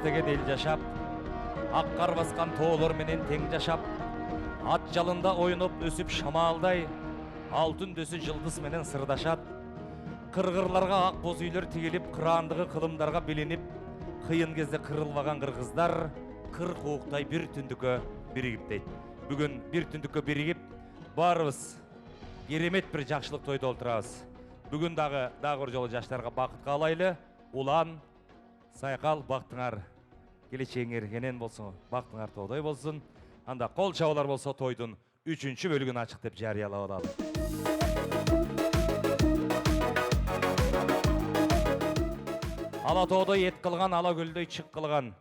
естеген ел жашап, ақ қар басқан тоолор менен тең жашап, ат жалында ойноп өсүп шамалдай, алтын дөсү жылдыз менен сырдашат. Кыргырларга ак боз үйлөр тигилип, кыраандыгы кылымдарга билинип, кыйын кезде кырылбаган кыргыздар кыр кууктай бир түндүккө биригип дейт. Бүгүн бир түндүккө биригип, баарыбыз керемет бир жакшылык тойдо олтурабыз. Бүгүн дагы бир жолу жаштарга бакыт каалайлы. Улан, сайкал, бактыңар келечегиңер кенен болсун, бактыңар тоодой болсун. Анда кол чабуулар болсо тойдун 3-чү бөлүгүн ачык деп жарыялап алалы. Ала тоодой эт кылган, ала көлдөй чык кылган,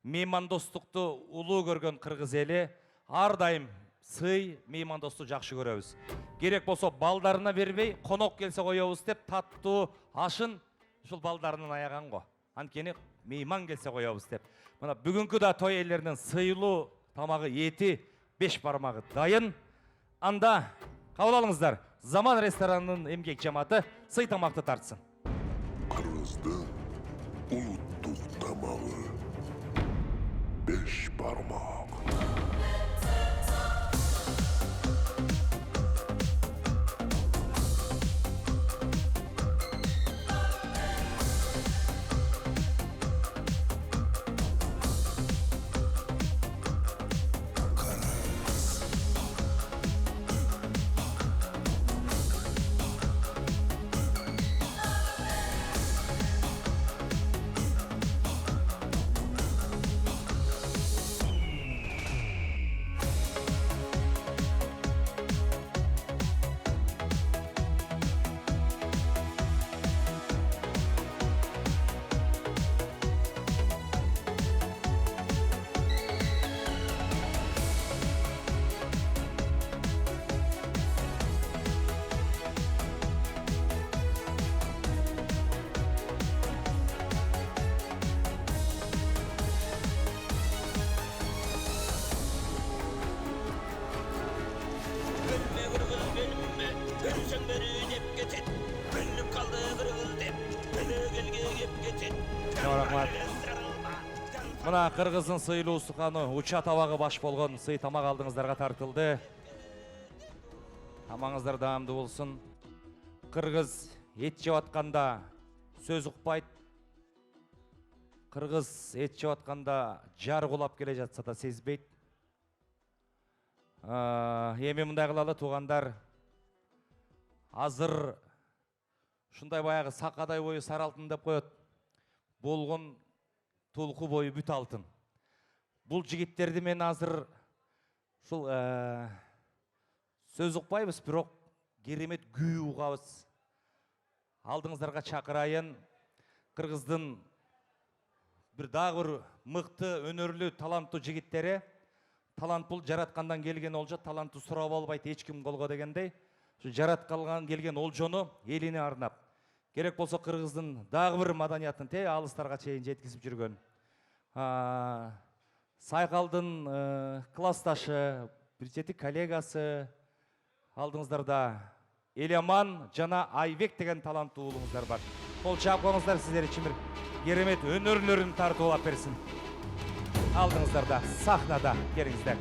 меймандостукту улуу көргөн кыргыз эли ар дайым сый, меймандосту жакшы көрөбүз. Керек болсо балдарына бербей, конок келсе коебуз деп таттуу ашын ушул балдарынын аяган го. Анткени мейман келсе коебуз деп. Мына бүгүнкү да той эллеринин сыйлуу тамагы эти 5 бармагы дайын. Анда кабыл алыңыздар, Заман ресторанынын эмгек жамааты сый тамакты тартсын. Кыргыздын улуттук тамагы 5 бармак. Мына кыргыздын сыйлуу суканы уча табагы баш болгон сый тамак алдыңыздарга тартылды. Тамагыңыздар даамдуу болсун. Кыргыз эт жеп атканда сөз укпайт. Кыргыз эт жеп атканда жар кулап келе жатса да сезбейт. Эми мындай кылалы туугандар. Азыр ушундай баягы сакадай бою сары алтын деп коет. Болгон толку бою бүт алтын. Бул жигиттерди мен азыр ушул сөз укпайбыз, бирок керемет күү угабыз. Алдыңыздарга чакырайын. Кыргыздын дагы бир мыкты, өнөрлүү, таланттуу жигиттери. Талант бул жараткандан келген олжо, талантты сурап албайт эч ким колго дегендей. Ушу жараткандан келген олжону элине арнап, керек болсо кыргыздын дагы бир маданиятын алыстарга чейин жеткизип жүргөн Сайкалдын классташы, бир чети коллегасы, алдыңыздарда Элеман жана Айбек деген таланттуу уулуңуздар бар. Кол чаап коюңуздар, сиздер үчүн бир керемет өнөрлөрүн тартуулап берсин. Алдыңыздарда сахнада келиңиздер.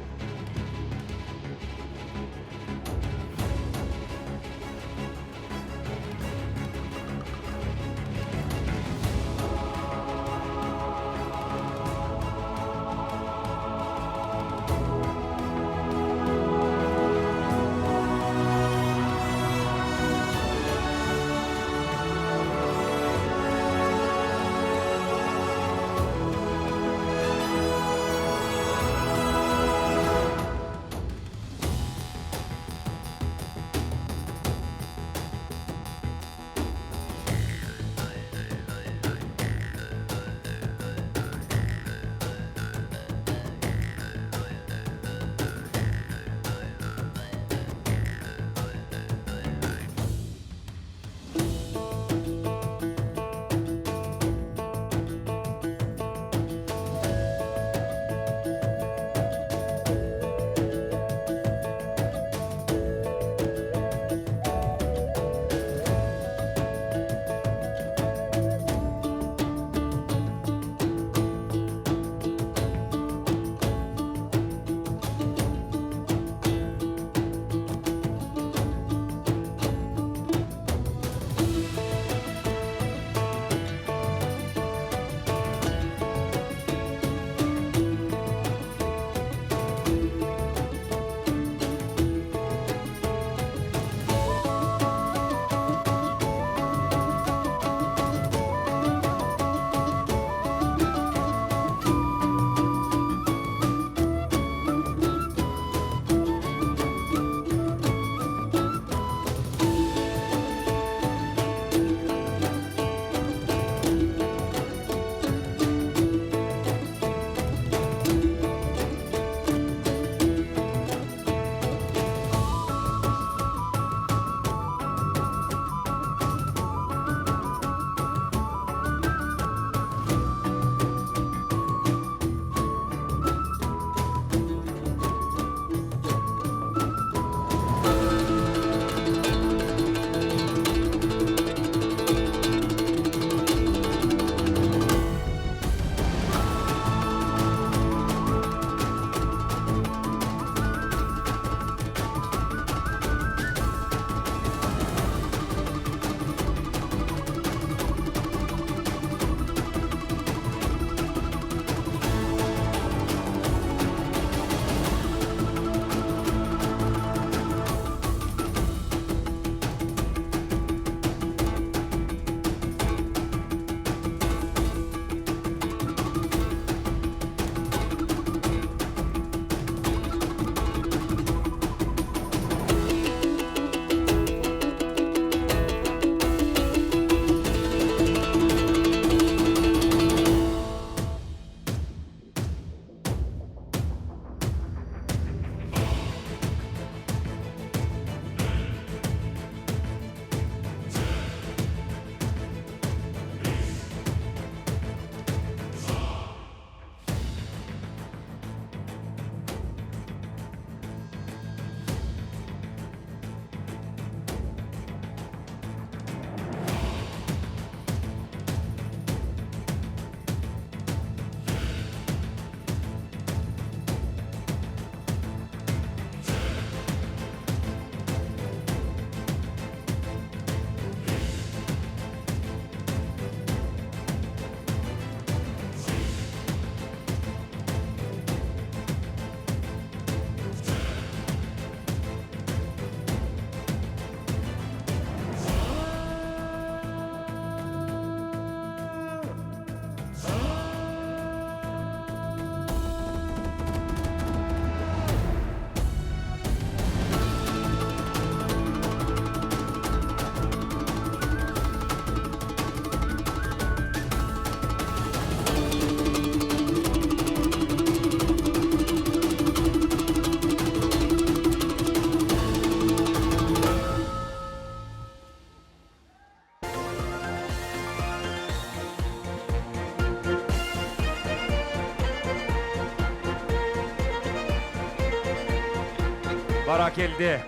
Баракелді,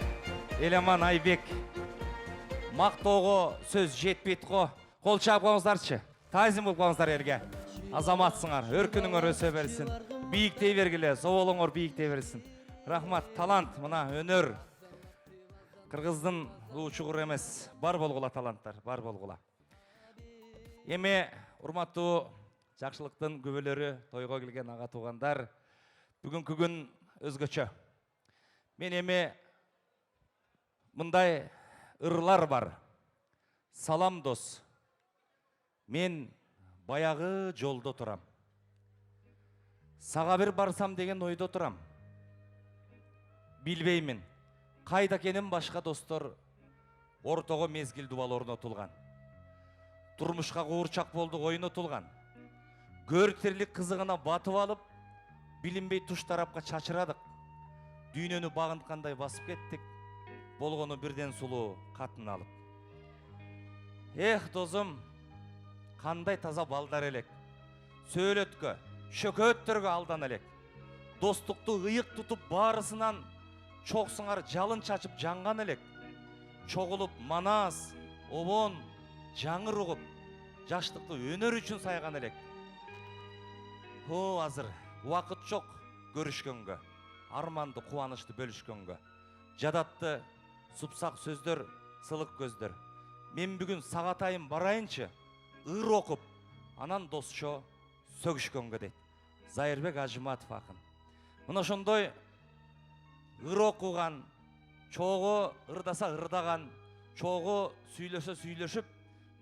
Элеман Айбек. Мақтауға сөз жетпейді қо. Қол чап қоңыздаршы. Тайзым бұл қоңыздар елге. Азаматсыңар, өркініңір өсе берсін. Биіктей бергіле, соғылыңыр биіктей берсін. Рахмат, талант, мына өнер. Қырғыздың ұшығыр емес. Бар болғыла таланттар, бар болғыла. Еме, ұрматту жақшылықтың көбелері, тойға келген аға туғандар. Бүгін күн өзгөчө. Мен еме мұндай ырлар бар. Салам дос. Мен баяғы жолда тұрам. Саға бір барсам деген ойда тұрам. Билбеймін. Қайда кенім башқа достар ортоғы мезгіл дуал орнатылған. Тұрмышқа қуырчақ болды ойын тұлған. Көртерлік қызығына батып алып, білінбей тұш тарапқа чачырадық. Дүйнені бағынтқандай басып кеттік, болғаны бірден сұлу қатын алып. Ех, дозым, қандай таза балдар елек. Сөйлеткі, шөкөттерге алдан елек. Достықты ұйық тұтып барысынан чоқсыңар жалын чачып жаңған елек. Чоғылып манас, обон, жаңыр ұғып, жаштықты өнер үшін сайған елек. О, азыр, уақыт жоқ көрішкенге, арманды қуанышты бөлішкенге. Жадатты, сұпсақ сөздер, сылық көздер. Мен бүгін сағатайым барайыншы, ыр оқып, анан досшо сөгішкенге дейді. Зайырбек Ажыматов ақын. Мұна шондой ыр оқуған, чоғы ырдаса ырдаған, чоғы сөйлесе сөйлешіп,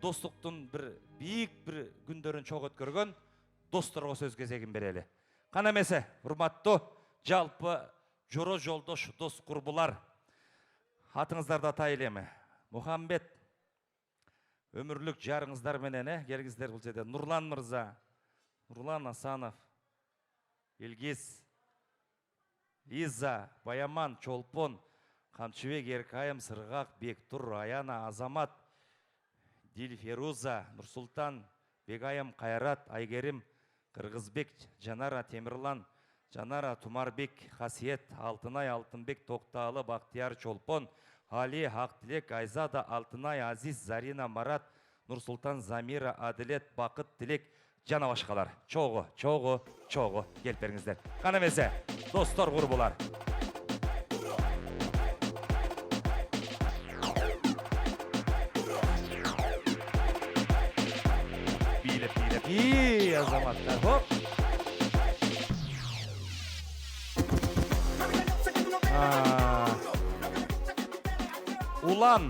достықтың бір биік бір күндерін чоғы өткөрген достарға сөз кезегін берелі. Қана месе, ұрматты, жалпы жоро жолдош дос құрбылар. Атыңыздарда тайлемі. Мұхамбет, өмірлік жарыңыздар менен, келгіздер бұл жерде. Нұрлан Мырза, Нұрлан Асанов, Елгиз, Лиза, Баяман, Чолпон, Қамчыбек, Еркайым, Сырғақ, Бектұр, Аяна, Азамат, Дильферуза, Нұрсұлтан, Бегайым, Қайрат, Айгерім, Қырғызбек, Жанара, Темірлан, Жанара, Тумарбек, Хасиет, Алтынай, Алтынбек, Тоқталы, Бақтияр, Чолпон, Али, Ақтілек, Айзада, Алтынай, Азиз, Зарина, Марат, Нұрсұлтан, Замира, Аділет, Бақыт, Тілек, жана башқалар. Чоғы, чоғы, чоғы. Келіп беріңіздер. Қана месе, достар құрбылар. İyi azamатlar, hop. Ulan,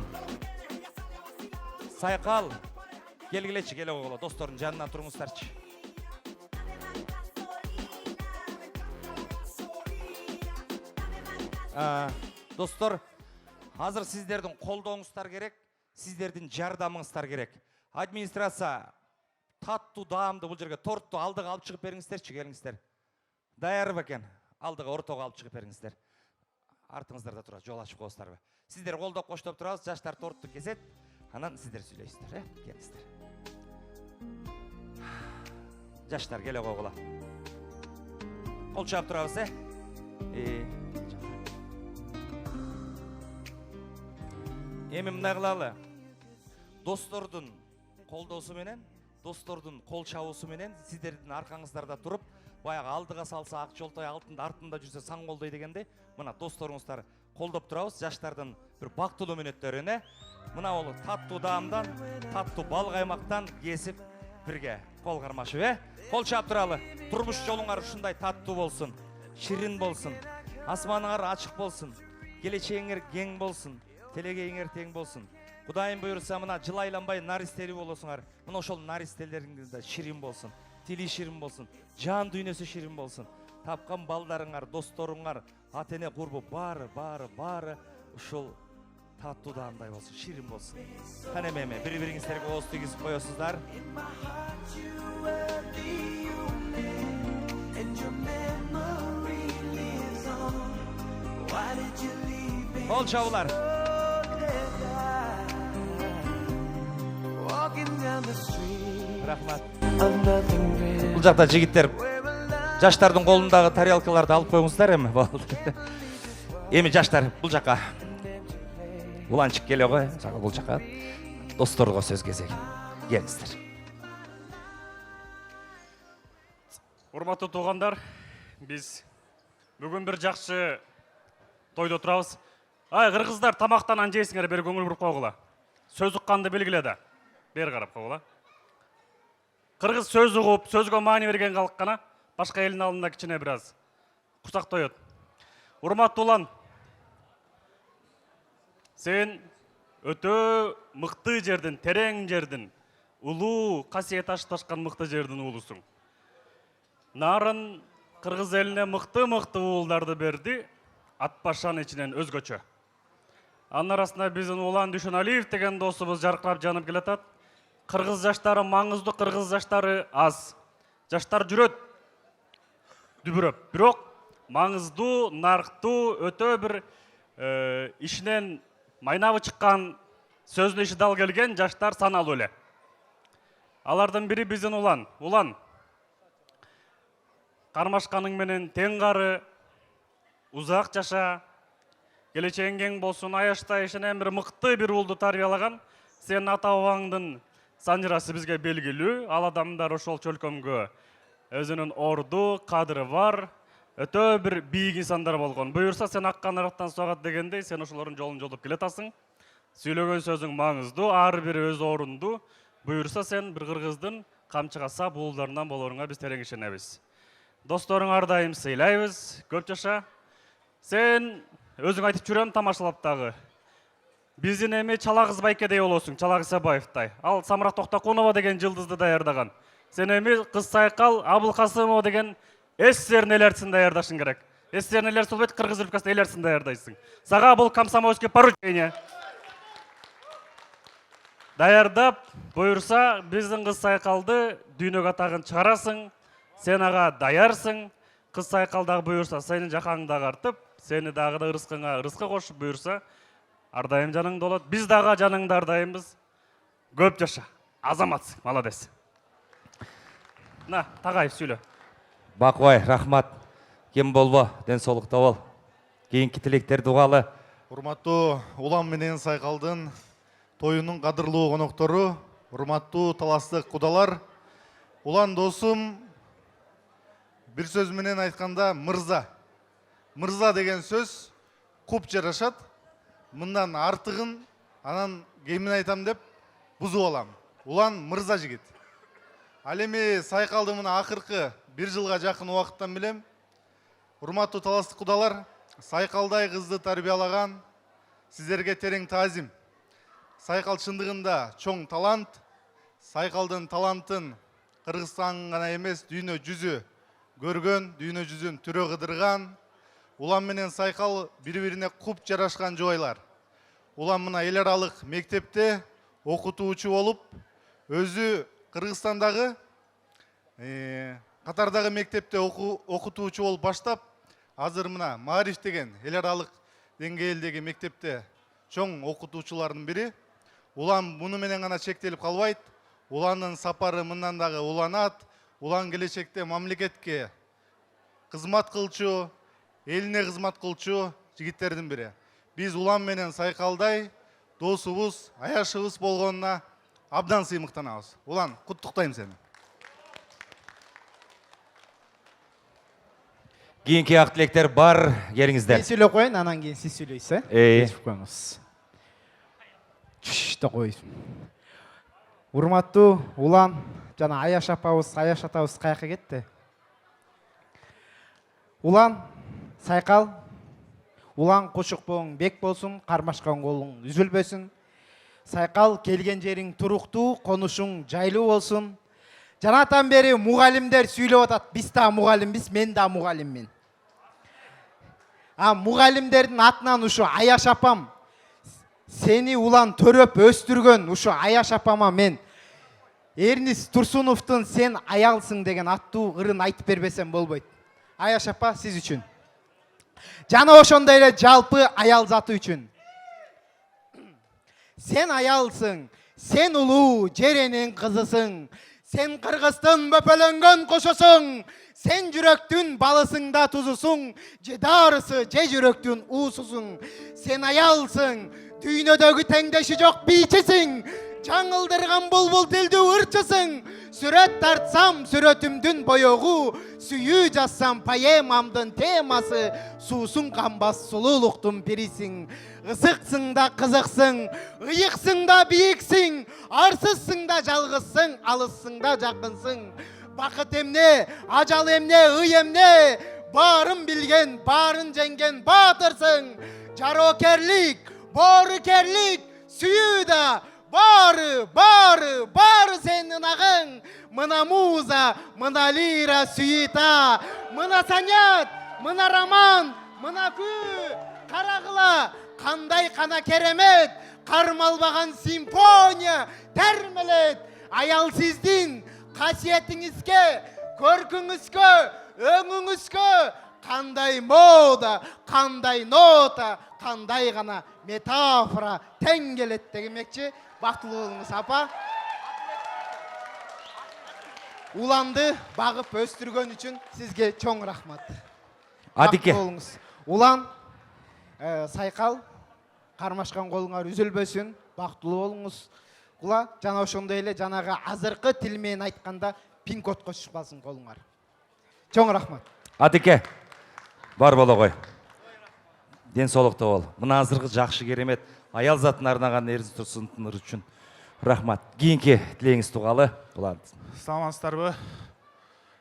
Сайқал, келгілечі, келе оғыла, достардың жанынан тұрыңыздарчы. Достар, азыр сіздердің қолдауыңыздар керек, сіздердің жардамыңыздар керек. Администрация татты даамды бұл жерге тортты алдыға алып шығып беріңіздерші, келіңіздер. Даяр бекен, алдыға ортоға алып шығып беріңіздер. Артыңыздарда тұра, жол ашып қоғыстар. Сіздер қолдап қоштап тұрауыз, жаштар тортты кезет, анан сіздер сөйлейсіздер, келіңіздер. Жаштар келе қоғыла. Қол шап тұрауыз, Емім нағылалы, достордың қолдаусы менен, достордың қол шабуысы менен, сіздердің арқаңыздарда тұрып, баяғы алдыға салса ақ жолтай артында жүрсе сан қолдай дегенде, мына досторыңыздар қолдап тұрауыз, жаштардың бір бақтылы минеттеріне, мына ол татты даамдан, татты бал қаймақтан кесіп бірге қол қармашы, қол шап тұралы, тұрмыш жолыңар ұшындай татты болсын, ширин болсын, асманыңар ашық болсын, келечегіңер кең болсын, телегейіңер тең болсын. Құдайым бұйырса, мына жылайланбай наристели болысыңар. Мына ошол наристелеріңізді ширин болсын, тили ширин болсын, жан дүйнесі ширин болсын. Тапқан балдарыңар, досторыңар, атене құрбы бары, ошол татты даамдай болсын, ширин болсын. Қанемеме, бір-біріңіздерге оз тегізіп қоясыздар. Қол шабылар. Рахмат. Бұл жақта жігіттер жаштардың қолындағы тарелкаларды алып қойыңыздар әмі. Эми жаштар бул жака. Уланчык келе ғой, жака бул жака. Досторго сөз кезеги. Келиңиздер. Урматтуу туугандар, биз бүгүн бир жакшы тойдо турабыз. Ай, кыргыздар тамактан жейсиңер, бери көңүл буруп койгула. Сөз укканды белгиле да. Бери карап койгула. Кыргыз сөз угуп, сөзгө маани берген калк гана, башка элдин алдында кичине бир аз кусак тоет. Урматтуу улан, сен өтө мыкты жердин, терең жердин, улуу касиет ашташкан мыкты жердин уулусуң. Нарын кыргыз элине мыкты уулдарды берди, Атбашан ичинен өзгөчө. Анын арасында биздин Улан Дүйшөналиев деген досубуз жаркырап жанып келатат. Кыргыз жаштары маңыздуу, кыргыз жаштары аз. Жаштар жүрөт, дүбүрөп. Бирок маңыздуу, нарктуу, өтө бир ишинен майнабы чыккан, сөзүнө иши дал келген жаштар саналуу эле. Алардын бири биздин Улан. Улан, кармашканың менен тең кары, узак жаша, келечегиң кең болсун, аябай ишенем бир мыкты бир уулду тарбиялаган. Сенин ата бабаңдын санжырасы бизге белгилүү. Ал адамдар ошол чөлкөмгө өзүнүн орду, кадыры бар, өтө бир бийик инсандар болгон. Буюрса сен ак канараттан суагат дегендей, сен ошолордун жолун жолдоп келатасың. Сүйлөгөн сөзүң маңыздуу, ар бири өз орунду. Буюрса сен бир кыргыздын камчыга сап уулдарынан болоруңа биз терең ишенебиз. Досторуң ар дайым сыйлайбыз, көп жаша. Сен өзүң айтып жүрөм тамашалап дагы. Биздин эми Чала кыз байкедей болосуң, Чала Исабаевтай. Ал Самырат Токтокунова деген жылдызды даярдаган. Сен эми Кыз Сайкал Абылкасымова деген эстерин элерсин даярдашың керек. Эстерин элерси болбойт, Кыргыз Республикасында элерсин даярдайсың. Сага бул комсомольский поручение. Даярдап, буюрса биздин Кыз Сайкалды дүйнөгө атагын чыгарасың. Сен ага даярсың. Кыз Сайкал дагы буюрса сенин жакаңды дагы артып, сени дагы да ырыскыңа ырыска кошуп буюрса, ар дайым жаныңда болот. Биз дагы жаныңда ар дайымбыз. Көп жаша. Азаматсың, молодец. На, Тагай сүйлө. Бакыбай, рахмат. Кем болбо, ден соолукта бол. Кийинки тилектерди угалы. Урматтуу Улан менен Сайкалдын тоюнун кадырлуу коноктору, урматтуу таластык кудалар. Улан досум, бир сөз менен айтканда мырза. Мырза деген сөз куп жарашат. Мындан артыгын анан кемин айтам деп бузуп алам. Улан мырза жигит. Ал эми Сайкалды мына акыркы бир жылга жакын убакыттан билем. Урматтуу таластык кудалар, Сайкалдай кызды тарбиялаган сиздерге терең таазим. Сайкал чындыгында чоң талант. Сайкалдын талантын Кыргызстан гана эмес, дүйнө жүзү көргөн, дүйнө жүзүн түрө кыдырган. Улан менен Сайкал бири-бирине куп жарашкан жубайлар. Улан мына эл аралык мектепте окутуучу болуп, өзү Кыргызстандагы катардагы мектепте окутуучу болуп баштап, азыр мына Маариф деген эл аралык деңгээлдеги мектепте чоң окутуучулардын бири. Улан муну менен гана чектелип калбайт. Уландын сапары мындан дагы уланат. Улан келечекте мамлекетке кызмат кылчу, элине кызмат кылчу жигиттердин бири. Биз Улан менен Сайкалдай досубуз, аяшыбыз болгонуна абдан сыймыктанабыз. Улан, куттуктайм сени. Кийинки ак тилектер бар, келиңиздер. Мен сүйлөп коеюн, анан кийин сиз сүйлөйсүз, Кечип коюңуз. Чүштө кой. Урматтуу Улан жана Аяш апабыз, Аяш атабыз каяка кетти? Улан, Сайкал, Улан кошукпоң бек болсун, кармашкан колуң үзүлбөсүн. Сайкал, келген жериң туруктуу, конушуң жайлуу болсун. Жанатан бери мугалимдер сүйлөп атат. Биз да мугалимбиз, мен да мугалиммин. Мугалимдердин атынан ушу Аяш апам, сени Улан төрөп өстүргөн ушу Аяш апама мен Эрнис Турсуновдун сен аялсың деген аттуу ырын айтып бербесем болбойт. Аяш апа, сиз үчүн. Жана ошондой эле жалпы аял заты үчүн. Сен аялсың, сен улуу жеренин кызысың, Sen Kırgız'tın böpölөнгөн koşosun. Sen жүрөктүн балысыңда тузусуң. Je darısı, je жүрөктүn uğususun. Sen ayalsın. Düynödөгү теңдеши жок бийчисиң. Жаңылдырган булбул тилдүү ырчысың. Сүрөт тартсам сүрөтүмдүн боёгу. Сүйүү жазсам поэмамдын темасы. Суусуң камбас сулуулуктун пирисиң. Ысыксың да кызыксың. Ыйыксың да бийиксиң. Арсызсың да жалгызсың. Алыссың да жакынсың. Бакыт эмне, ажал эмне, ый эмне. Барын билген, барын жеңген баатырсың. Жароокерлик, боорукерлик, сүйүү да бары сенин агың. Мына муза, мына лира сүйүта, мына санят, мына роман, мына күү, карагыла, кандай кана керемет, кармалбаган симфония, термелет, аял сиздин касиетиңизге, көркүңүзгө, өңүңүзгө, кандай мода, кандай нота, кандай гана метафора тең келет дегенмекчи. Бактылуу болуңуз апа. Уланды багып өстүргөн үчүн сизге чоң рахмат. Адике. Бактылуу болуңуз. Улан, сайкал, кармашкан колуңар үзүлбөсүн. Бактылуу болуңуз. Кула жана ошондой эле жанагы азыркы тил менен айтканда пин-кодко чыкпасын колуңар. Чоң рахмат. Адике. Бар боло кой. Ден соолукта бол. Мына азыркы жакшы керемет аял затына арнаган эрз турсунтунур үчүн рахмат. Кийинки тилегиңиз тугалы. Булан. Саламатсыздарбы?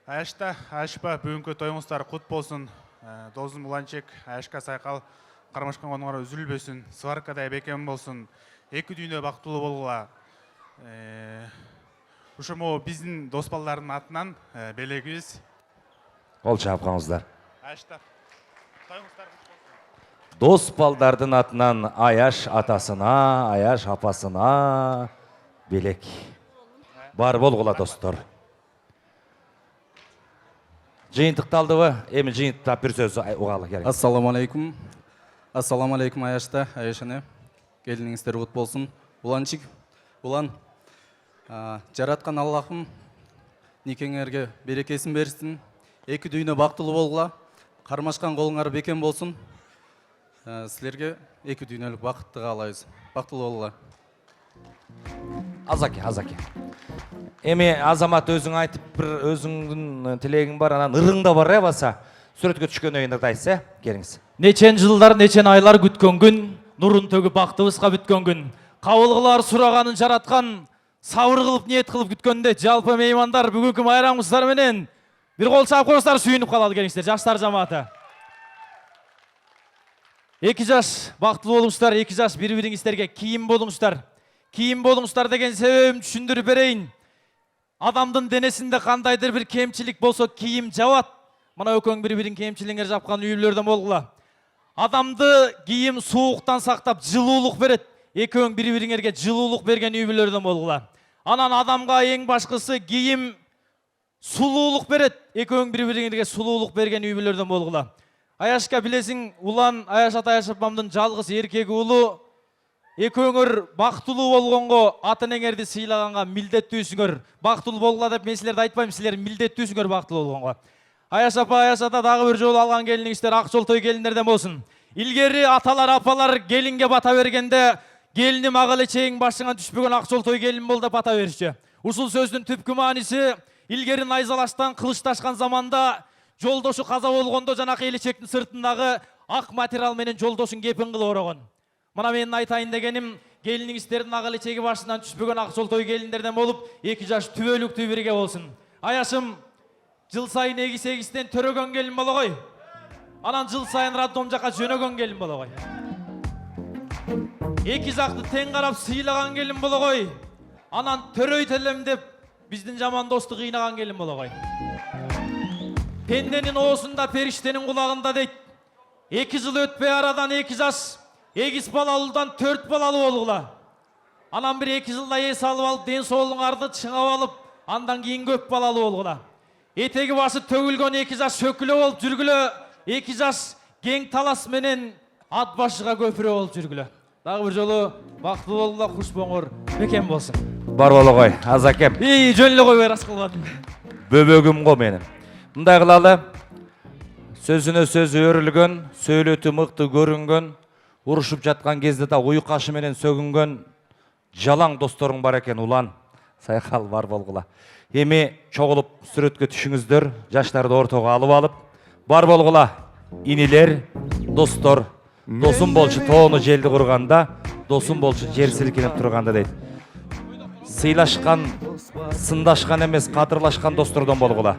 Аяшта, Аяшпа, бүгүнкү тоюңуздар кут болсун. Досум Уланчек, Аяшка сайкал, кармашкан конуңар үзүлбөсүн, сваркадай бекем болсун. Эки дүйнө бактылуу болгула. Ушому биздин дос балдардын атынан белегибиз. Кол чапкаңыздар. Аяшта, тоюңуздар кут болсун. Дос балдардын атынан Аяш атасына, Аяш апасына белек. Бар болгула достор. Жыйынтыкталдыбы? Эми жыйынтыктап бир сөз угалы керек. Ассаламу алейкум. Ассаламу алейкум Аяшта, Аяшане. Келиңиздер кут болсун. Уланчик, Улан. Жараткан Аллахым никеңерге берекесин берсин. Эки дүйнө бактылуу болгула. Кармашкан колуңар бекем болсун. Силерге эки дүйнөлүк бакытты каалайбыз. Бактылуу болгула. Азаке. Эми Азамат өзүң айтып бир өзүңдүн тилегиң бар, анан ырың да бар баса. Сүрөткө түшкөн өйүндөрдү айтса, келиңиз. Нечен жылдар, нечен айлар күткөн күн, нурун төгүп бактыбызга бүткөн күн. Кабыл кылар сураганын жараткан, сабыр кылып ниет кылып күткөндө жалпы меймандар бүгүнкү майрамыңыздар менен бир кол чаап коюңуздар, сүйүнүп калалы келиңиздер, жаштар жамааты. 2 жаш бактылуу болуңуздар, 2 жаш бири-бириңиздерге кийим болуңуздар. Кийим болуңуздар деген себебим түшүндүрүп берейин. Адамдын денесинде кандайдыр бир кемчилик болсо кийим жабат. Мына өкөң бири-бирин кемчилиңер жапкан үй-бүлөлөрдөн болгула. Адамды кийим сууктан сактап жылуулук берет. Экөөң бири-бириңерге жылуулук берген үй-бүлөлөрдөн болгула. Анан адамга эң башкысы кийим сулуулук берет. Экөөң бири-бириңерге сулуулук берген үй-бүлөлөрдөн болгула. Аяшка билесиң, Улан Аяш ата Аяш апамдын жалгыз эркек уулу. Экөөңөр бактылуу болгонго ата-энеңерди сыйлаганга милдеттүүсүңөр. Бактылуу болгула деп мен силерди айтпайм, силер милдеттүүсүңөр бактылуу болгонго. Аяш апа, Аяш ата дагы бир жолу алган келиниңиздер ак жол той келиндерден болсун. Илгери аталар, апалар келинге бата бергенде келиним ак эле чейин башыңан түшпөгөн ак жол той келин бол деп бата беришчү. Ушул сөздүн түпкү мааниси илгери найзалаштан кылычташкан заманда жолдошу каза болгондо жанакы элечектин сыртындагы ак материал менен жолдошун кепин кылып орогон. Мына менин айтайын дегеним, келиниңиздердин ак элечеги башынан түшпөгөн ак жол той келиндерден болуп, 2 жаш түбөлүктүү бирге болсун. Аяшым, жыл сайын эгис-эгистен төрөгөн келин боло кой. Анан жыл сайын роддом жака жөнөгөн келин боло кой. 2 жакты тең карап сыйлаган келин боло кой. Анан төрөйт элем деп биздин жаман досту кыйнаган келин боло кой. Пенденин оосунда периштенин кулагында дейт. 2 жыл өтпөй арадан 2 жаш эгис балалуудан 4 балалуу болгула. Анан бир 2 жылда эс алып алып, ден соолуңарды чыңап алып, андан кийин көп балалуу болгула. Этеги башы төгүлгөн 2 жаш шөкүлө болуп жүргүлө, 2 жаш кең талас менен ат башыга көпүрө болуп жүргүлө. Дагы бир жолу бактылуу болгула, куш боңор бекем болсун. Бар боло кой, Азакем. Жөн эле койбой рас кылбадым. Бөбөгүм го менин. Мындай кылалы. Сөзүнө сөз өрүлгөн, сөйлөтү мыкты көрүнгөн, урушуп жаткан кезде да уйкашы менен сөгүнгөн жалаң досторуң бар экен улан. Сайкал бар болгула. Эми чогулуп сүрөткө түшүңүздөр, жаштарды ортого алып алып, бар болгула. Инилер, достор, досум болчу тоону желди курганда, досум болчу жер силкинип турганда дейт. Сыйлашкан, сындашкан эмес, кадырлашкан достордон болгула.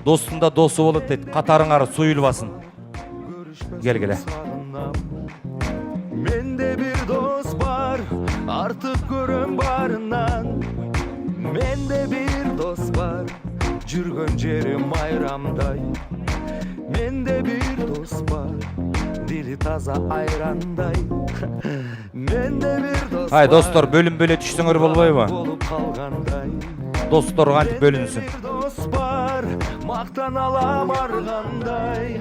Достунда досу болот дейт, катарыңар суюлбасын. Келгиле. Менде бир дос бар, артык көрөм барынан. Менде бир дос бар, жүргөн жерим айрамдай. Менде бир дос бар, дили таза айрандай. Менде бир дос бар. Ай, достор, бөлүнбөлө түшсөңөр болбойбу? Болуп калгандай. Достор кантип бөлүнсүн? Бир дос бар, мактан алам аргандай.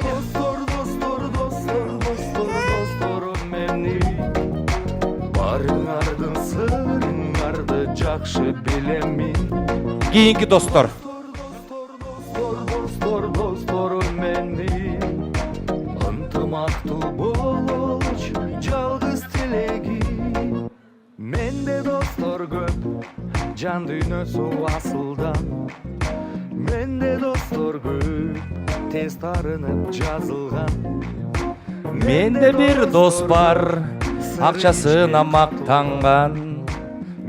Достор, достор, достор, достор, досторум мени. Барыңардын сырыңарды жакшы билем мен. Кийинки достор. Достор, досторум мени. Ынтымактуу болчу жалгыз тилегим. Менде достор көп, жан дүйнөсү асылдан. Менде достор көп, тез тарынып жазылган. Менде бир дос бар, акчасына мактанган.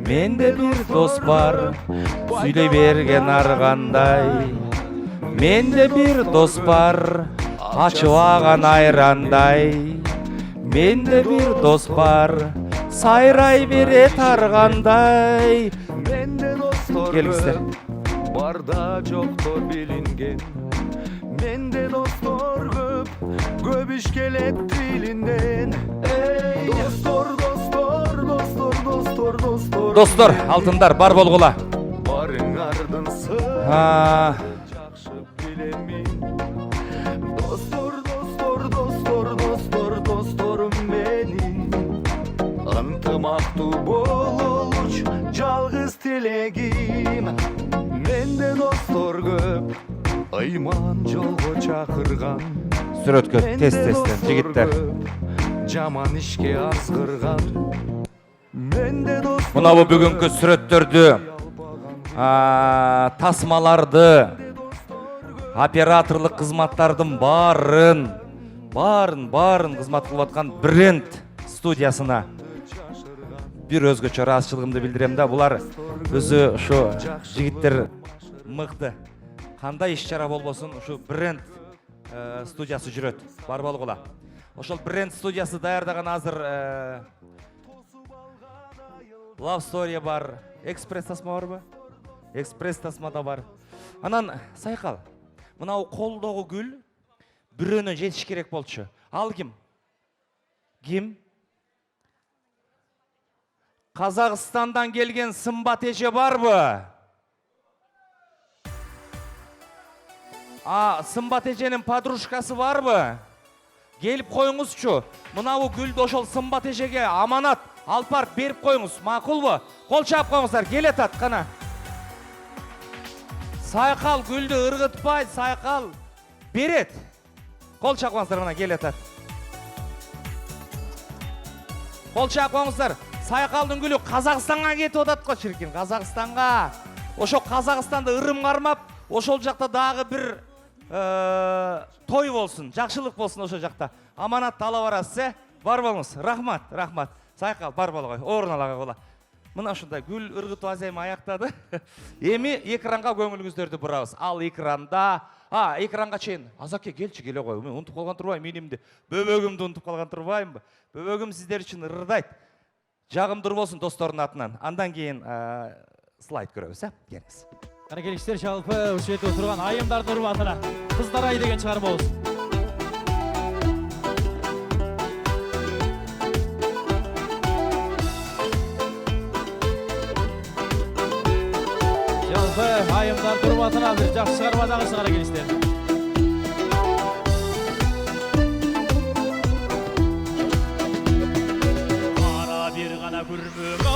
Менде бир дос бар, сүйлөй берген аргандай. Менде бир дос бар, ачыбаган айрандай. Менде бир дос бар, сайрай берет аргандай. Менде достор Келгиздер. көп, барда жоктор билинген. Менде достор көп, көп иш келет тилинден. Достор, достор, достор, достор, достор. Достор, алтындар, бар болгула. Барыңардын сырын жакшы билем мен. Достор, достор, достор, достор, досторум мени. Ынтымактуу болчу жалгыз тилегим. Менде достор көп, ыйман жолго чакырган. Сүрөткө тез-тезден, жигиттер. Жаман ишке азгырган. Менде достор Мына бу бүгүнкү сүрөттөрдү, тасмаларды, операторлук кызматтардын баарын кызмат кылып аткан бренд студиясына бир өзгөчө ыраазычылыгымды билдирем да. Булар өзү ушу жигиттер мыкты. Кандай иш-чара болбосун, ушу бренд студиясы жүрөт. Бар болгула. Ошол бренд студиясы даярдаган азыр Love Story бар, экспресс тасма барбы? Экспресс тасма да бар. Анан Сайкал, мынау колдогу гүл бирөөнө жетиш керек болчу. Ал ким? Ким? Казакстандан келген сымбат эже барбы? Сымбат эженин подружкасы барбы? Келип коюңузчу. Мынау гүлдү ошол сымбат эжеге аманат, алпарып берип коюңуз. Макулбу? Кол чаап коюңуздар, келетат кана. Сайкал гүлдү ыргытпайт, Сайкал берет. Кол чаап коюңуздар, мына келетат. Кол чаап коюңуздар. Сайкалдын гүлү Казакстанга кетип атат го чиркин, Казакстанга. Ошо Казакстанды ырым кармап, ошол жакта дагы бир той болсун, жакшылык болсун ошол жакта. Аманатты ала барасыз, бар болуңуз. Рахмат, рахмат. Сайкал бар болгой, орун ала койгула. Мына ушундай гүл ыргытуу азайма аяктады. Эми экранга көңүлүңүздөрдү бурабыз. Ал экранда, экранга чейин. Азаке келчи, келе кой. Мен унутуп калган турбайм, менимди. Бөбөгүмдү унутуп калган турбаймбы? Бөбөгүм сиздер үчүн ырдайт. Жагымдуу болсун достордун атынан. Андан кийин слайд көрөбүз, келиңиз. Кана келиңиздер, жалпы ушул жерде отурган айымдардын урматына Кыздар ай деген чыгарма болсун. Жалпы айымдардын урматына бир жакшы чыгарма дагы чыгара келиңиздер. Кара бир гана күрмөгө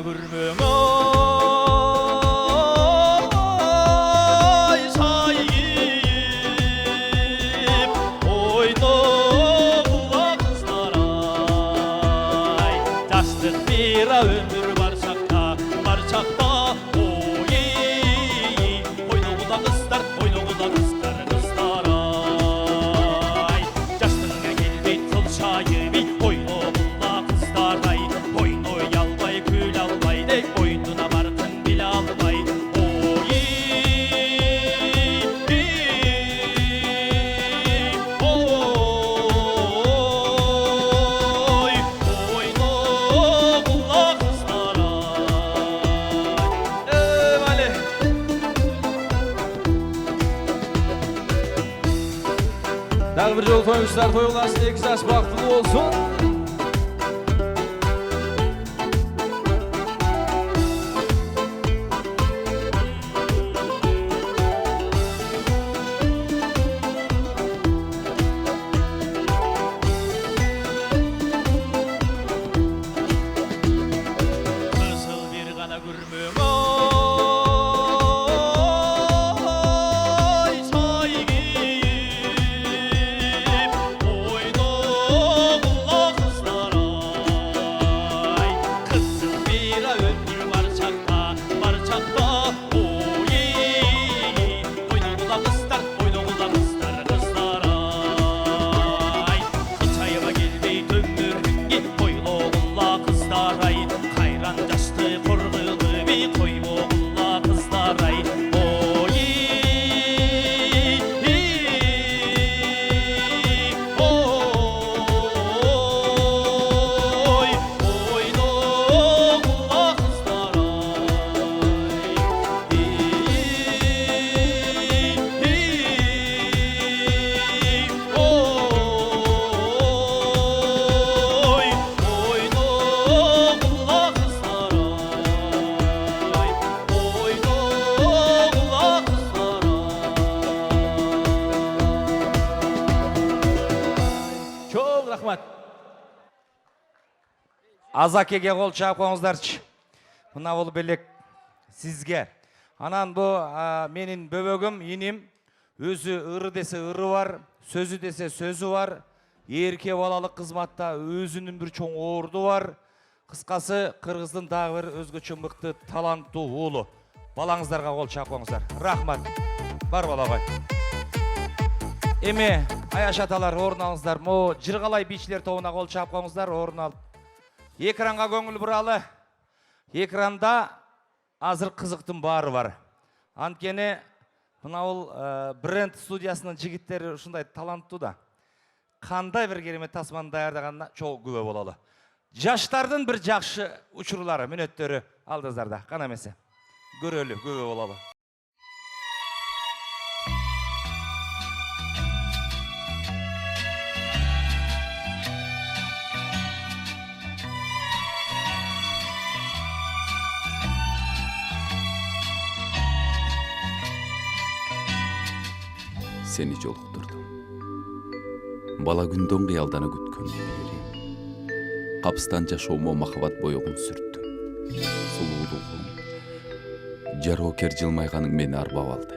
көрмөң ой сайып ойногула кыздар ай жаштык бира өмүр бар чакта ой ойногула кыздар кыздар ай жаштыгыңа келбейт кыл шайып ойногула кыздар ай ойной албай күлө албай деп ойнуна баркын биле албай ой ойногула кыздар ай мали дагы бир жолу тоюңуздар тоюңларыңыз 2 жаш бактылуу болсун. Кызыл бир гана көрмөң ой сайгип ойногула кыздар ай кызыл бир өмүр бар чакта ой ойногула кыздар ай кычайыма келбейт өмүрүңгө ойлогула кыздар ай кайран жашты коргулуби койбогула кыздар ай ой ойногула кыздар ай ойногула кыздар ай ойногула кыздар чоң рахмат. Азакеге кол чаап коңуздарчы. Мына бул белек сизге. Анан бу менин бөбөгүм, иним, өзү ыры десе ыры бар, сөзү десе сөзү бар. Эрке балалык кызматта өзүнүн бир чоң орду бар. Кыскасы Кыргыздын дагы бир өзгөчө мыкты таланттуу уулу. Балаңыздарга кол чаап коңуздар. Рахмат. Бар балагай. Эми аяш аталар орун алыңыздар. Мо жыргалай бийчилер тобуна кол чаап коңуздар, орун алып. Экранга көңүл буралы. Экранда азыр кызыктын баары бар. Анткени мына бул бренд студиясынын жигиттери ушундай таланттуу да. Кандай бир керемет тасманы даярдаганына чоң күбө бололу. Жаштардын бир жакшы учурлары, мүнөттөрү алдыңыздарда. Кана эмесе. Көрөлү, күбө бололу. Seni жолуктурдум. Бала күндөн кыялдана күткөн бери. Капстан жашоомо махабат боёгун сүрттү. Сулуулугум, жароокер жылмайганың мени арбап алды.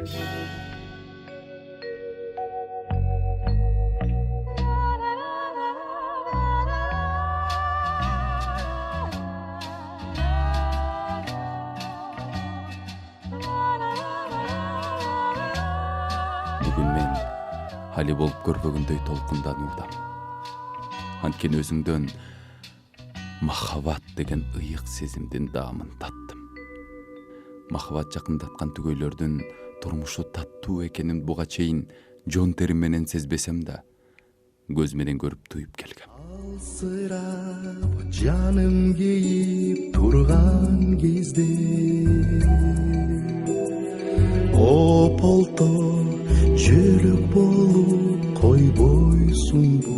Бүгүн мен хали болуп көрбөгөндөй толкундануудам. Анткени өзүңдөн махабат деген ыйык сезимдин даамын таттым. Махабат жакындаткан түгөйлөрдүн турмушу таттуу экенин буга чейин жон терим менен сезбесем да, көз менен көрүп туюп келгем. Алсырап жаным кейип турган кезде ополто жүрөк болуп койбойсуңбу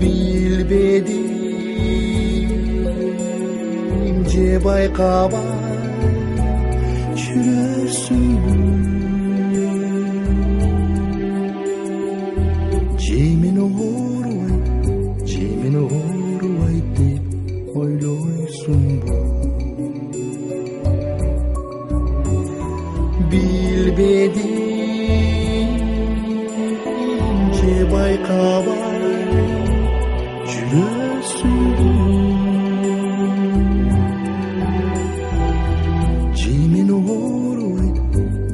билбедим же байкабай жүрөсүңбү же мени оорубайт деп ince baykabar жүрөсүңдү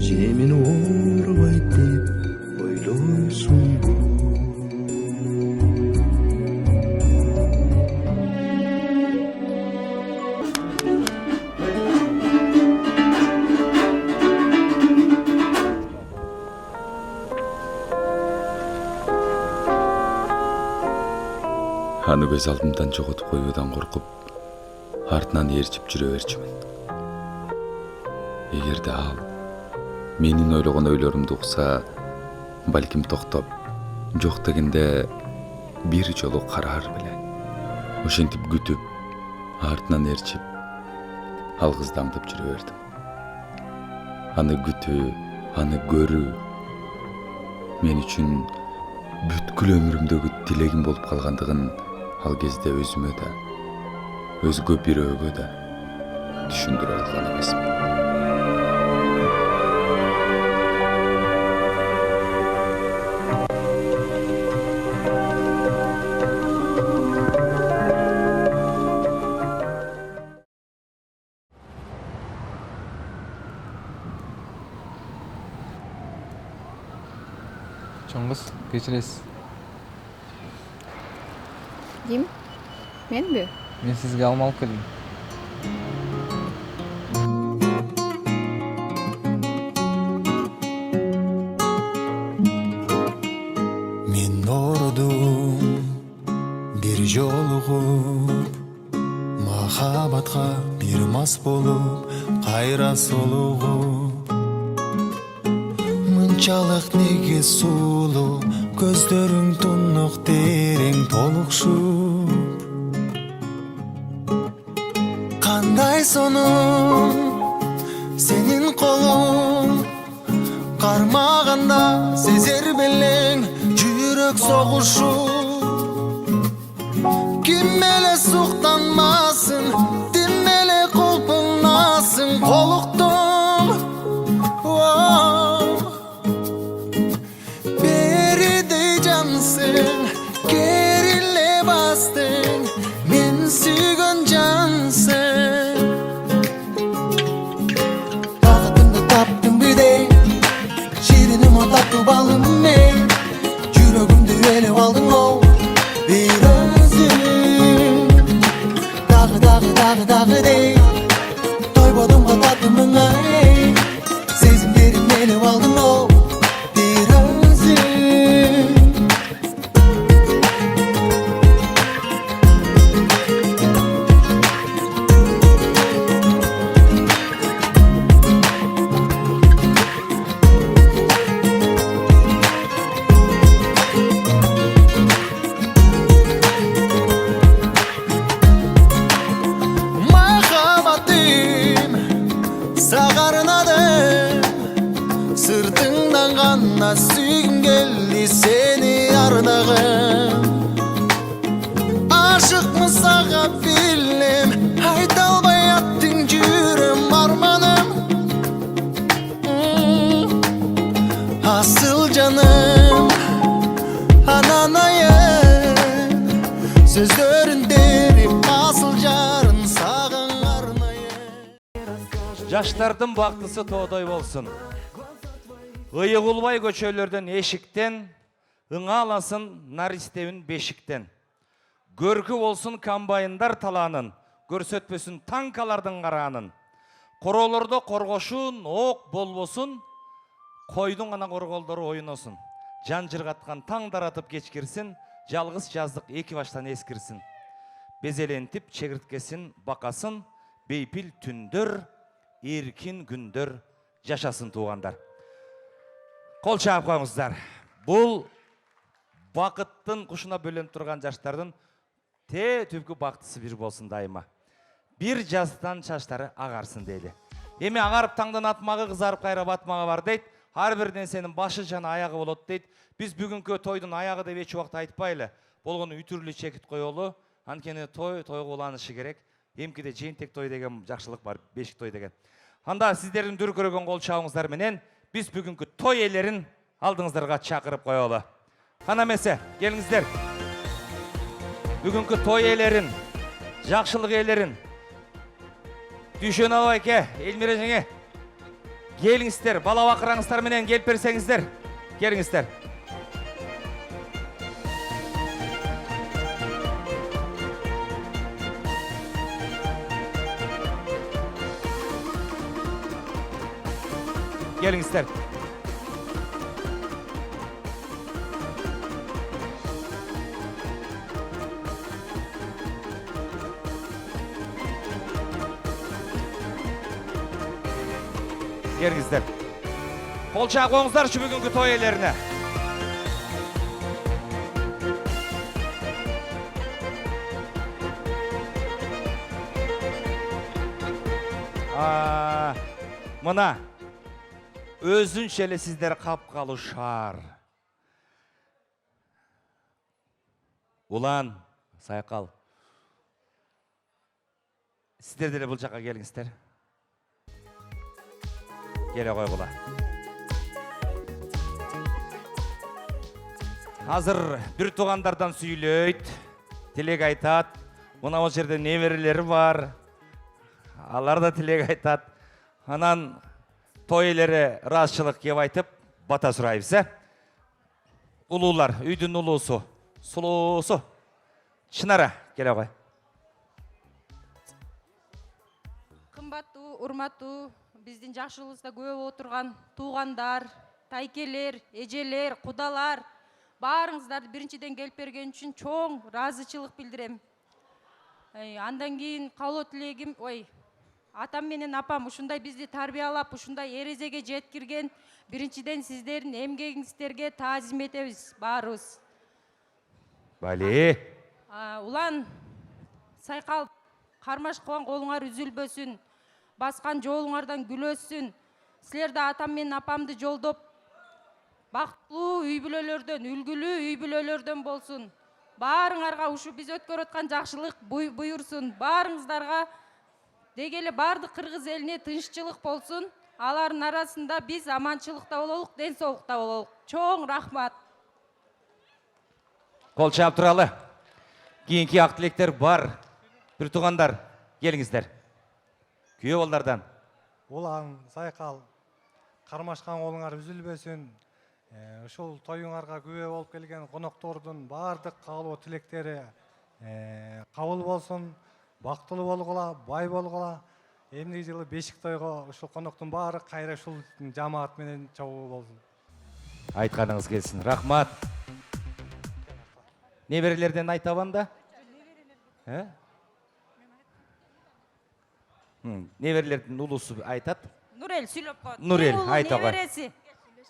жемин оорубайт деп ойлойсуңбу Аны көз алдымдан жоготуп коюудан коркуп, артынан ээрчип жүрө берчүмүн. Эгерде ал менин ойлогон ойлорумду укса, балким токтоп, жок дегенде бир жолу карар беле. Ошентип күтүп, артынан ээрчип, алгыздаңдып жүрө бердим. Аны күтүү, аны көрүү мен үчүн бүткүл өмүрүмдөгү тилегим болуп калгандыгын ал кезде өзүмө да, өзгө бирөөгө да түшүндүрө алган эмесмин. Чоңгуз, кечиресиз. Ким? Менби? Мен сизге алма алып келдим. Мен ордум бир жолугуп, махабатка бир мас болуп, кайра солугуп. Мынчалык неге сулуу, көздөрүң тунук терең толукшуп. Кандай сонун сенин колуң, кармаганда сезер белең жүрөк согушуп. Ким эле суктанмасын, тим эле колпуңнасың, колуктум. Беридей жансың, кериле бастың, мен сүйгөн жансың. Багытымды таптым бирдей, шириним татуу балым мен. Жүрөгүмдү ээлеп алдың оу, бир өзүң. Дагы дей, тойбодум го татымыңа эй. Сезимдерим ээлеп алдың оу, бир өзүң. Махаббатым сага арнадым, сыртыңдан гана сүйгүм келди сени ардагым. Ашыкмын сага билем, айта албай аттың жүрөм арманым. Асыл жаным, анан айым, сөздөрүн терип асыл жарын сагың арнайын. Жаштардын бактысы тоодой болсун. Ыйыгулбай көчөлөрдөн эшиктен, ыңа аласын наристебин бешиктен. Көркү болсун комбайндар таланын, көрсөтпөсүн танкалардын караанын. Короолордо коргошун ок болбосун, койдун гана корголдору ойносун. Жан жыргаткан таң таратып кечкирсин, жалгыз жаздык эки баштан эскирсин. Безелентип чегирткесин бакасын, бейпил түндөр, эркин күндөр жашасын туугандар. Кол чаап коюңуздар. Бул бакыттын кушуна бөлөнүп турган жаштардын түпкү бактысы бир болсун дайыма. Бир жастан чачтары агарсын дейли. Эми агарып таңдан атмагы, кызарып кайра батмага бар дейт. Ар бир нерсенин башы жана аягы болот дейт. Биз бүгүнкү тойдун аягы деп эч убакта айтпайлы. Болгону ütүрлүү чекит коелу. Анткени тойго уланышы керек. Эмкиде жыйынтек той деген жакшылык бар, бешик той деген. Анда сиздердин дүркүрөгөн кол чабыңыздар менен Biz bugünkü toy ellerin aldığınızlarga çakırıp koyalı. Hana mese, gelingizler. Bugünkü toy ellerin, jakşılık ellerin, düşün avayke, Elmire jenge. Gelingizler, bala bakırаңыздар menen gelip bersеңіздер. Gelingizler. Gelingizler. Gelingizler. Kolçağı koyuңuzдар şu bugünkü toy ellerine. Mına özünçeli sizler kapkalı şar. Ulan Sayqal. Sizler de бұл жаққа келіңіздер. Келе қой бұла. Hazır bir туғандардан сөйлейді, тілек айтады. Мына ол жерде немерелері бар. Алар да тілек айтады. Анан тойлері разышылық кеп айтып, бата сұрайбыз. Улуулар, үйдің улуусу, сулуусу. Шынара, келе қой. Кымбаттуу, урматтуу, биздин жакшылыгыбызда көп отурган туугандар, тайкелер, эжелер, кудалар, баарыңыздарды биринчиден келип берген үчүн чоң ыраазычылык билдирем. Андан кийин каалоо тилегим, атам менен апам ушундай бизди тарбиялап, ушундай эрезеге жеткирген биринчиден сиздердин эмгегиңиздерге таазим этебиз баарыбыз. Бали. Улан Сайкал, кармаш кылган колуңар үзүлбөсүн, баскан жолуңардан күлөсүн. Силер да атам менен апамды жолдоп, бактылуу үй бүлөлөрдөн, үлгүлүү үй бүлөлөрдөн болсун. Баарыңарга ушу биз өткөрүп аткан жакшылык буйурсун. Баарыңыздарга дегеле бардык кыргыз элине тынччылык болсун. Алардын арасында биз аманчылыкта бололук, ден соолукта бололук. Чоң рахмат. Кол чаап туралы. Кийинки ак тилектер бар. Bir туғандар, келіңіздер. Күйе болдардан. Улан, Сайқал, кармашкан колуңар үзүлбөсүн. Ушул тоюңарга күбө болуп келген коноктордун бардык каалоо тилектери кабыл болсун. Бактылуу болгула, бай болгула. Эмне жылы бешик тойго ушул коноктун баары кайра ушул жамаат менен чогуу болсун. Айтканыңыз келсин. Рахмат. Неберелерден айтабам да? Неберелердин улусу айтат? Нурел сүйлөп коет. Нурел, айта кой. Небереси.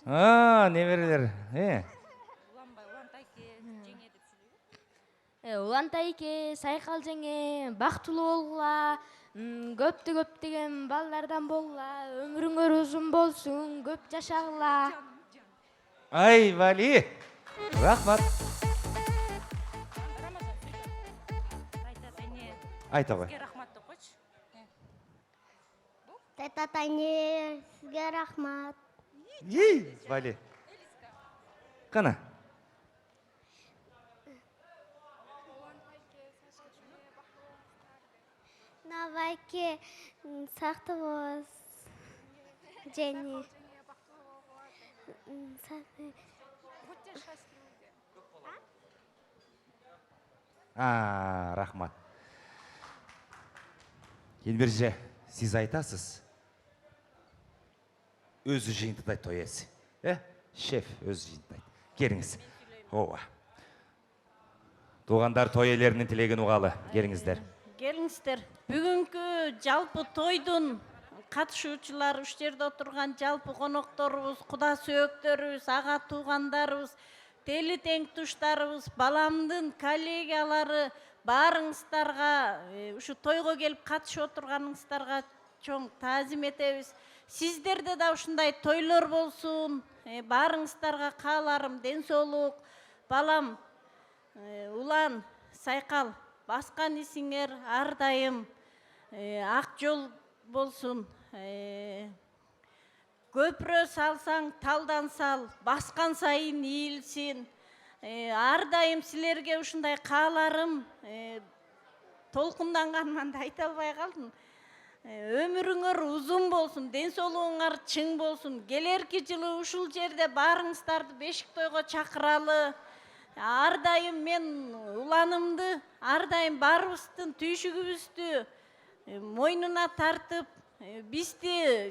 Неберелер. Улан тайке, Сайкал жеңе, бактылуу болгула, көптөгөн балдардан болгула, өмүрүңөр узун болсун, көп жашагыла. Ай, Вали. Рахмат. Айта кой. Тататайне, сизге рахмат. Вали. Кана? Навайке, сакты болуңуз. Жени. Рахмат. Елберже, сиз айтасыз. Өзі жиынтыдай той есі. Шеф өзі жиынтыдай. Келіңіз. Туғандар той иелерінің тілегін уғалы. Келіңіздер. Келіңіздер. Бүгінгі жалпы тойдың қатышуучулар, үш жерде отырған жалпы конокторубуз, куда сөөктөрүбүз, ага туугандарыбыз, тели тең туштарыбыз, баламдын коллегиялары баарыңыздарга ушу тойго келип катышып отурганыңыздарга чоң таазим этебиз. Сиздерде да ушундай тойлор болсун. Баарыңыздарга кааларым ден соолук. Балам, Улан, Сайкал, баскан исиңер ар дайым ак жол болсун. көпірө салсаң талдан сал, басқан сайын иілсін. Ар дайым сілерге ушундай кааларым, толкунданганман да айта албай калдым. Өмүрүңөр узун болсун, ден соолугуңар чың болсун. Келерки жылы ушул жерде баарыңыздарды бешик тойго чакыралы. Ар дайым мен уланымды, ар дайым баарыбыздын түйшүгүбүздү мойнуна тартып, бизди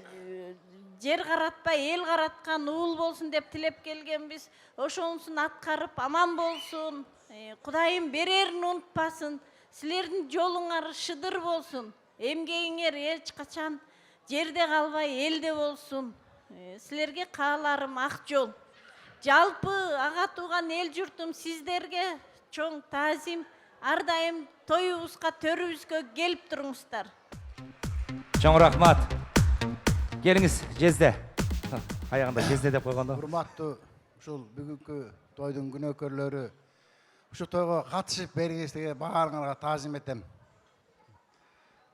жер каратпай эл караткан уул болсун деп тилеп келгенбиз. Ошонусун аткарып аман болсун. Кудайым берерин унутпасын. Силердин жолуңар шыдыр болсун. Эмгегиңер эч качан жерде калбай элде болсун. Силерге кааларым ак жол. Жалпы ага тууган эл журтум сиздерге чоң таазим. Ар дайым тоюбузга, төрүбүзгө келип туруңуздар. Чоң рахмат. Келиңиз, жезде. Аягында жезде деп койгондо. Урматтуу ушул бүгүнкү тойдун күнөөкөрлөрү, ушу тойго катышып бергениңизге баарыңарга таазим этем.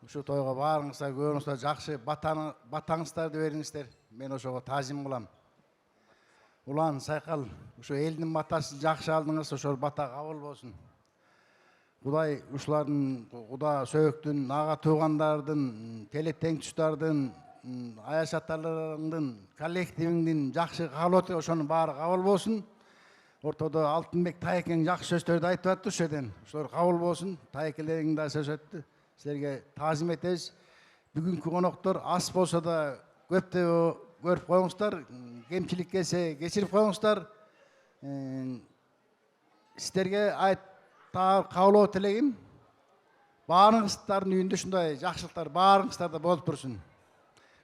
Ушу тойго баарыңыздар, көбүңүздөр жакшы батаңыздарды бериңиздер. Мен ошого таазим кылам. Улан Сайкал, ушу элдин батасын жакшы алдыңыз, ошол бата кабыл болсун. Кудай ушулардын, Куда сөөктүн, ага туугандардын, теле теңтүштардын, аяш аталарыңдын, коллективиңдин жакшы кабыл өтүп, ошонун баары кабыл болсун. Ортодо Алтынбек Тайекең жакшы сөздөрдү айтып атты ушул жерден. Ошолор кабыл болсун. Тайекелериң да сөз өттү. Силерге таазим этебиз. Бүгүнкү коноктор аз болсо да көптү көрүп коюңуздар. Кемчилик келсе кечирип коюңуздар. Силерге кабылоо тилегим. Баарыңыздардын үйүндө ушундай жакшылыктар баарыңыздарда болуп турсун.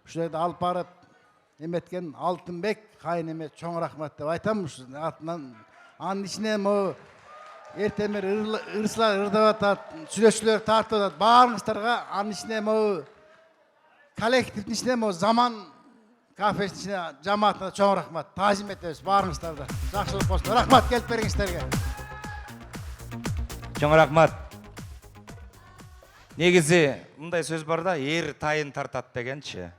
Ушул жерде алып барып эметкен Алтынбек кайын эме чоң рахмат деп айтам. Атынан анын ичине могу эртең бери ырсылар ырдап атат, сүйлөшүүлөр тартып атат. Баарыңыздарга анын ичине могу коллективдин ичине могу Заман кафесинин ичине жамаатына чоң рахмат. Таазим этебиз баарыңыздарды. Жакшылык болсун. Рахмат келип бергиңиздерге. Чоң рахмат. Негизи мындай сөз бар да, эр тайын тартат дегенчи.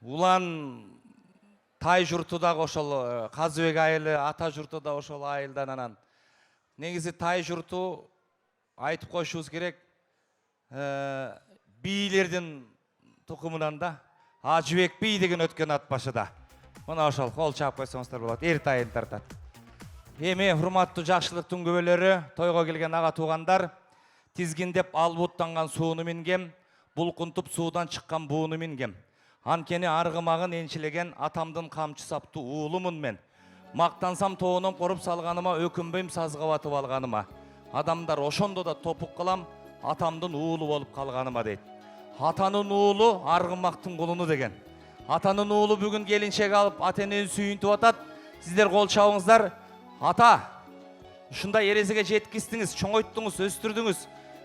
Улан тай журту дагы ошол Казыбек айылы, ата журту да ошол айылдан анан. Негизи тай журту айтып коюшубуз керек. Бийлердин тукумунан да Ажыбек бий деген өткөн ат башыда. Мына ошол кол чаап койсоңуздар болот. Эр тайын тартат. Эми урматтуу жакшылыктын күбөлөрү, тойго келген ага туугандар, тизгиндеп албуттанган сууну мингем, булкунтуп суудан чыккан бууну мингем. Анкени аргымагын энчилеген атамдын камчы саптуу уулумун мен. Мактансам тоонон коруп салганыма, өкүнбөйм сазга батып алганыма. Адамдар ошондо да топук кылам, атамдын уулу болуп калганыма дейт. Атанын уулу аргымактын кулуну деген. Атанын уулу бүгүн келинчек алып, ата энени сүйүнтүп атат. Сиздер кол чабыңыздар. Ата, ушундай эрезеге жеткиздиңиз, чоңойттуңуз, өстүрдүңүз.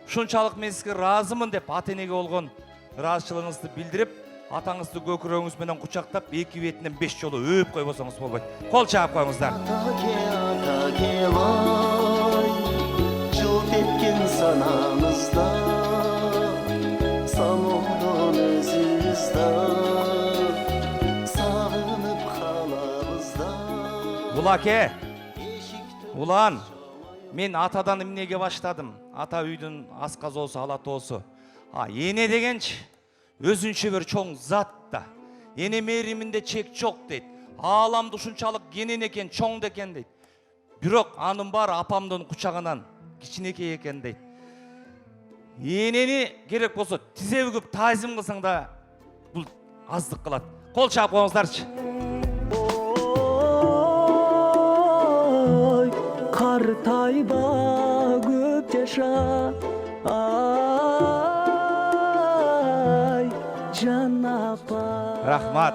Ушунчалык мен сизге ыраазымын деп ата энеге болгон ыраазычылыгыңызды билдирип, атаңызды көкүрөгүңүз менен кучактап, эки бетинен 5 жолу өөп койбосоңуз болбойт. Кол чаап коюңуздар. Жылт эткен санаңызда, самурдун өзүбүздө, сагынып калабызда. Булаке, улан, мен атадан эмнеге баштадым? Ата үйдүн асказоосу, алатоосу. Эне дегенчи өзүнчө бир чоң зат да. Эне мээриминде чек жок дейт. Ааламды ушунчалык кенен экен, чоң экен дейт. Бирок анын баары апамдын кучагынан кичинекей экен дейт. Энени керек болсо тизе бүгүп таазим кылсаң да бул аздык кылат. Кол чаап коюңуздарчы. Картайба көп жаша, ай жан апа. Рахмат.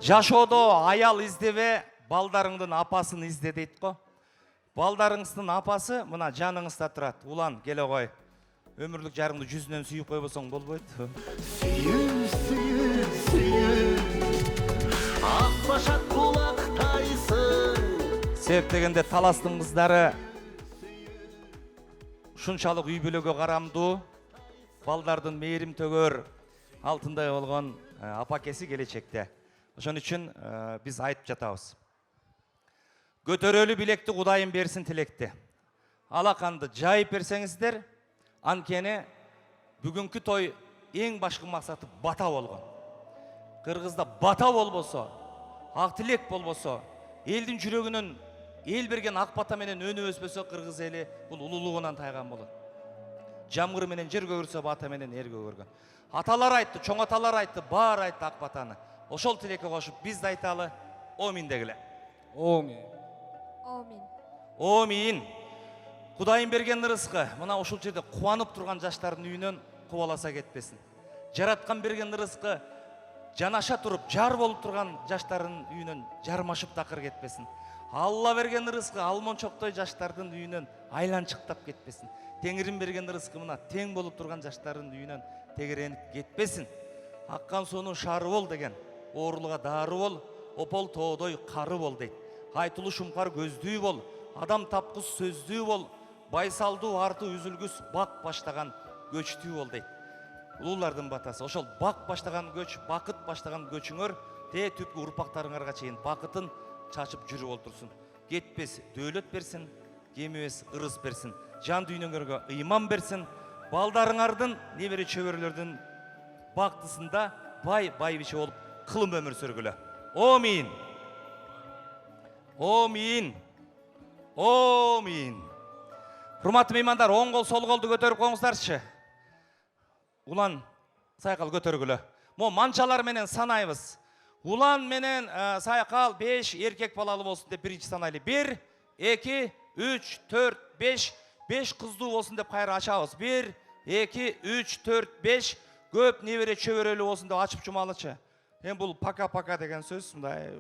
Жашоодо аял издебе, балдарыңдын апасын изде дейт го. Балдарыңыздын апасы мына жаныңызда турат. Улан, келе кой. Өмүрлүк жарыңды жүзүнөн сүйүп койбосоң болбойт. Ак башак кулактайсың. Себеп дегенде таластын кыздары ушунчалык үй бүлөгө карамдуу, балдардын мээрим төгөр алтындай болгон апакеси келечекте. Ошон үчүн биз айтып жатабыз. Көтөрөлү билекти Кудайым берсин тилекти. Алаканды жайып берсеңиздер, анткени бүгүнкү той эң башкы максаты бата болгон. Кыргызда бата болбосо, ак тилек болбосо, элдин жүрөгүнөн эл берген ак бата менен өнү өспөсө, кыргыз эли бул улуулугунан тайган болот. Жамгыр менен жер көгөрсө, бата менен эр көгөргөн. Аталар айтты, чоң аталар айтты, баар айтты ак батаны. Ошол тилекке кошуп биз да айталы, омин дегиле. Омин. Омин. Омин. Кудайым берген ырыскы мына ушул жерде кубанып турган жаштардын үйүнөн кубаласа кетпесин. Жараткан берген ырыскы жанаша туруп жар болуп турган жаштардын үйүнөн жармашып такыр кетпесин. Алла берген ырыскы алмончоктой жаштардын үйүнөн айланчыктап кетпесин. Теңирин берген ырыскы мына тең болуп турган жаштардын үйүнөн тегеренип кетпесин. Аккан суунун шары бол деген, ооруга дары бол, опол тоодой кары бол дейт. Айтылуу шумкар көздүү бол, адам тапкыс сөздүү бол, байсалдуу арты үзүлгүс бак баштаган көчтүү бол дейт. Улуулардын батасы. Ошол бак баштаган көч, бакыт баштаган көчүңөр те түпкү урпактарыңарга чейин бакытын чачып жүрүп олтурсун. Кетпес, дөөлөт берсин, кемибес, ырыс берсин. Жан дүйнөңөргө ыйман берсин. Балдарыңардын, небере чөбөрөлөрдүн бактысында байбиче болуп кылым өмүр сүргүлө. Омин. Омин. Омин. Урматтуу меймандар, оң кол, сол колду көтөрүп коюңуздарчы. Улан сайкал көтөргүлө. Мо манчалар менен санайбыз. Улан менен сайкал 5 эркек балалы болсун деп биринчи санайлы. 1, 2, 3, 4, 5. 5 кыздуу болсун деп кайра ачабыз. 1, 2, 3, 4, 5. Көп небере чөбөрөлүү болсун деп ачып жумалычы. Эми бул пока-пока деген сөз мындай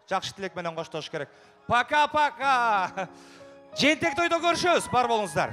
жакшы тилек менен коштош керек. Пока-пока. Жентек тойдо көрүшөбүз, бар болуңуздар.